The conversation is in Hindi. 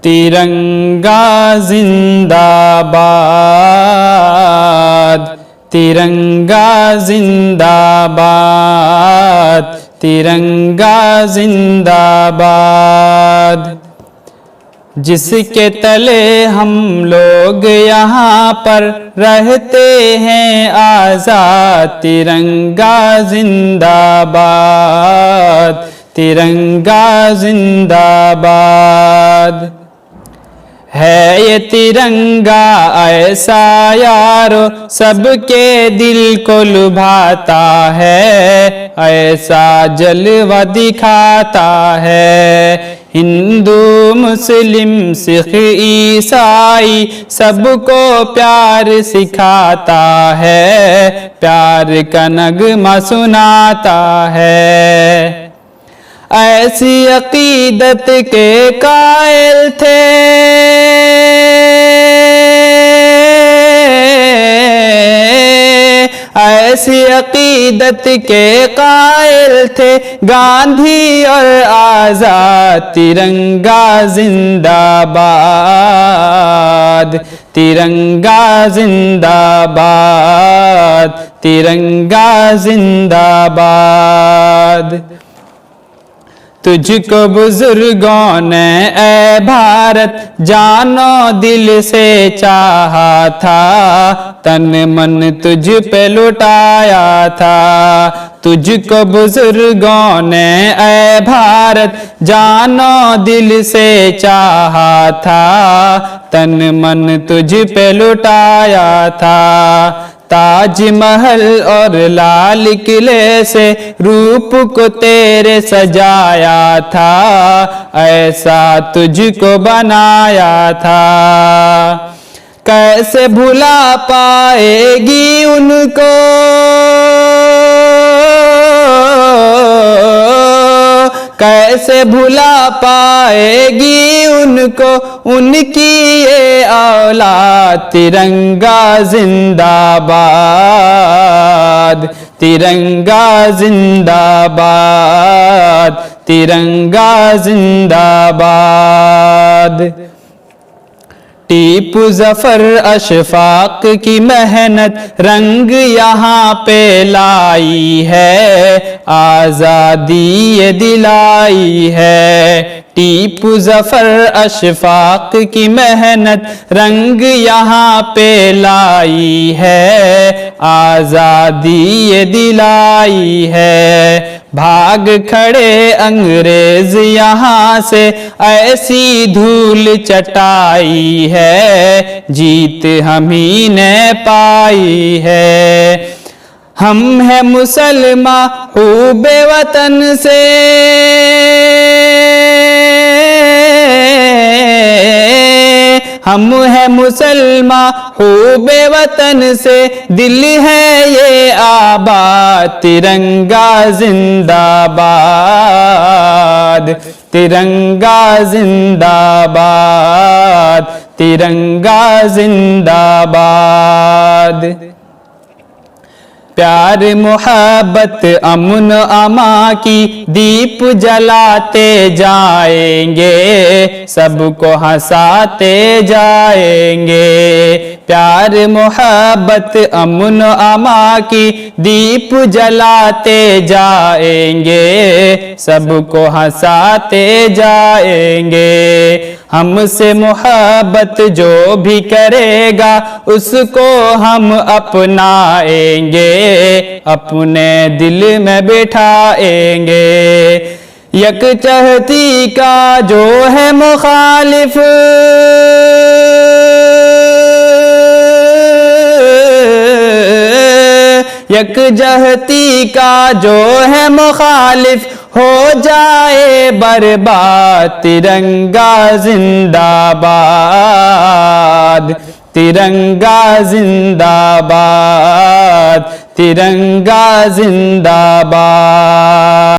तिरंगा जिंदाबाद, तिरंगा जिंदाबाद, तिरंगा जिंदाबाद। जिसके तले हम लोग यहाँ पर रहते हैं आज़ाद, तिरंगा जिंदाबाद, तिरंगा जिंदाबाद। है ये तिरंगा ऐसा यारो सबके दिल को लुभाता है, ऐसा जलवा दिखाता है। हिंदू मुस्लिम सिख ईसाई सबको प्यार सिखाता है, प्यार का नगमा सुनाता है। ऐसी अकीदत के कायल थे ऐसी अकीदत के कायल थे गांधी और आजाद, तिरंगा जिंदाबाद, तिरंगा जिंदाबाद, तिरंगा जिंदाबाद। तुझको बुजुर्गों ने ऐ भारत जानो दिल से चाहा था, तन मन तुझ पे लुटाया था। तुझको बुजुर्गों ने ऐ भारत जानो दिल से चाहा था, तन मन तुझ पे लुटाया था। ताजमहल और लाल किले से रूप को तेरे सजाया था, ऐसा तुझको बनाया था। कैसे भुला पाएगी उनको, कैसे भुला पाएगी उनको उनकी ये औलाद, तिरंगा जिंदाबाद, तिरंगा जिंदाबाद, तिरंगा जिंदाबाद। टीपू जफर अशफाक की मेहनत रंग यहाँ पे लाई है, आज़ादी ये दिलाई है। टीपू जफर अशफाक की मेहनत रंग यहाँ पे लाई है, आज़ादी ये दिलाई है। भाग खड़े अंग्रेज यहाँ से ऐसी धूल चटाई है, जीत हम ही ने पाई है। हम हैं मुसलमान हुबे वतन से, हम हैं मुसलमान हुबे वतन से, दिल है ये आबाद, तिरंगा जिंदाबाद, तिरंगा जिंदाबाद, तिरंगा जिंदाबाद। प्यार मोहब्बत अमन अमा की दीप जलाते जाएंगे, सबको हंसाते जाएंगे। प्यार मोहब्बत अमन अमा की दीप जलाते जाएंगे, सबको हंसाते जाएंगे। हमसे मोहब्बत जो भी करेगा उसको हम अपनाएंगे, अपने दिल में बिठाएंगे। यकजहती का जो है मुखालिफ, यकजहती का जो है मुखालिफ हो जाए बर्बाद, तिरंगा जिंदाबाद, तिरंगा जिंदाबाद, तिरंगा जिंदाबाद।